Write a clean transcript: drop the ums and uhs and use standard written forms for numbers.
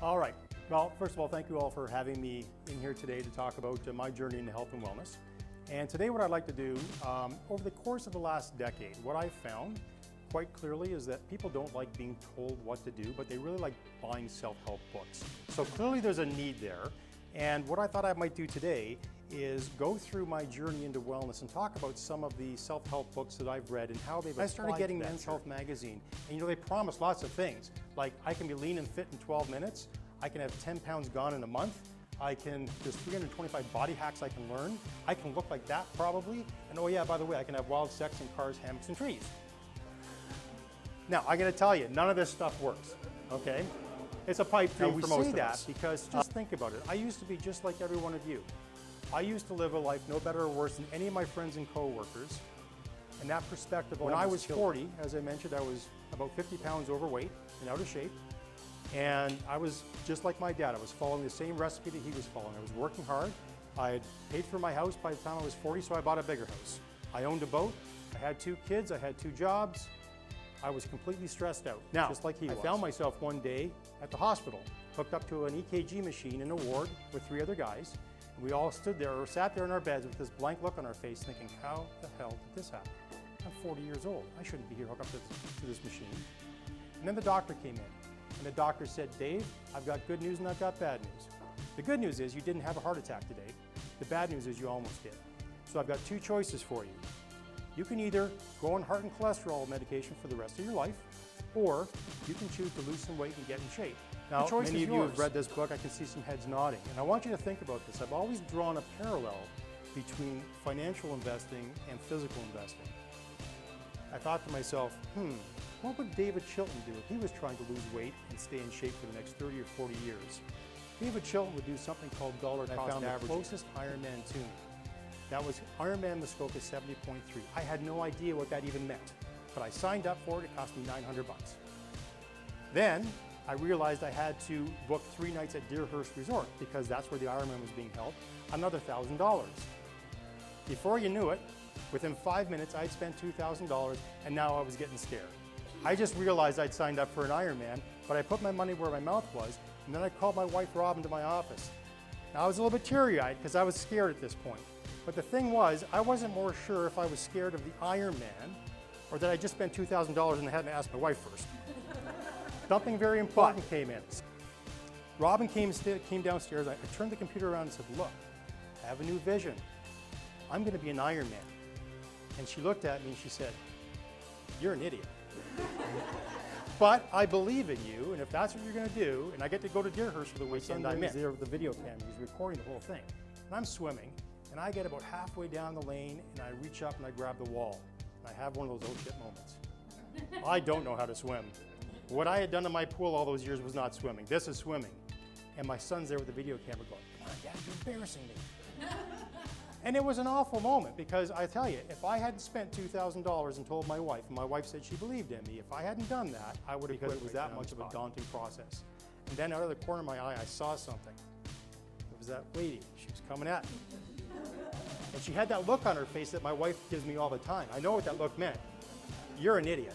All right. Well, first of all, thank you all for having me in here today to talk about my journey into health and wellness. And today what I'd like to do, over the course of the last decade, what I've found quite clearly is that people don't like being told what to do, but they really like buying self-help books. So clearly there's a need there. And what I thought I might do today is go through my journey into wellness and talk about some of the self-help books that I've read and how they've applied. I started getting Men's Health magazine, and they promise lots of things, like I can be lean and fit in 12 minutes, I can have 10 pounds gone in a month, there's 325 body hacks I can learn, I can look like that probably, and oh yeah, by the way, I can have wild sex in cars, hammocks, and trees. Now, I gotta tell you, none of this stuff works, okay? It's a pipe dream for most of us. We say that because just think about it. I used to be just like every one of you. I used to live a life no better or worse than any of my friends and co-workers. And that perspective, when I was 40, as I mentioned, I was about 50 pounds overweight and out of shape. And I was just like my dad. I was following the same recipe that he was following. I was working hard. I had paid for my house by the time I was 40, so I bought a bigger house. I owned a boat. I had 2 kids. I had 2 jobs. I was completely stressed out, now, just like he was. I found myself one day at the hospital, hooked up to an EKG machine in a ward with 3 other guys. And we all stood there or sat there in our beds with this blank look on our face thinking, how the hell did this happen? I'm 40 years old. I shouldn't be here hooked up to this machine. And then the doctor came in, and the doctor said, Dave, I've got good news and I've got bad news. The good news is you didn't have a heart attack today. The bad news is you almost did. So I've got 2 choices for you. You can either go on heart and cholesterol medication for the rest of your life, or you can choose to lose some weight and get in shape. Now, many of you have read this book. I can see some heads nodding. And I want you to think about this. I've always drawn a parallel between financial investing and physical investing. I thought to myself, what would David Chilton do if he was trying to lose weight and stay in shape for the next 30 or 40 years? David Chilton would do something called dollar cost averaging. I found the closest Ironman to me. That was Ironman Muskoka 70.3. I had no idea what that even meant, but I signed up for it. It cost me 900 bucks. Then I realized I had to book 3 nights at Deerhurst Resort because that's where the Ironman was being held, another $1,000. Before you knew it, within 5 minutes I'd spent $2,000 and now I was getting scared. I just realized I'd signed up for an Ironman, but I put my money where my mouth was, and then I called my wife Robin to my office. Now I was a little bit teary-eyed because I was scared at this point. But the thing was, I wasn't more sure if I was scared of the Ironman or that I just spent $2,000 and I hadn't asked my wife first. Something very important came in. Robin came downstairs. I turned the computer around and said, look, I have a new vision. I'm going to be an Ironman. And she looked at me and she said, you're an idiot. But I believe in you, and if that's what you're going to do, and I get to go to Deerhurst for the weekend, I'm in. There with the video camera. He's recording the whole thing. And I'm swimming. And I get about halfway down the lane and I reach up and I grab the wall. And I have one of those oh shit moments. I don't know how to swim. What I had done in my pool all those years was not swimming. This is swimming. And my son's there with the video camera going, come on, Dad, you're embarrassing me. And it was an awful moment because I tell you, if I hadn't spent $2,000 and told my wife, and my wife said she believed in me, if I hadn't done that, I would have quit. Because it was that much of a daunting process. And then out of the corner of my eye, I saw something. It was that lady. She was coming at me. And she had that look on her face that my wife gives me all the time. I know what that look meant. You're an idiot.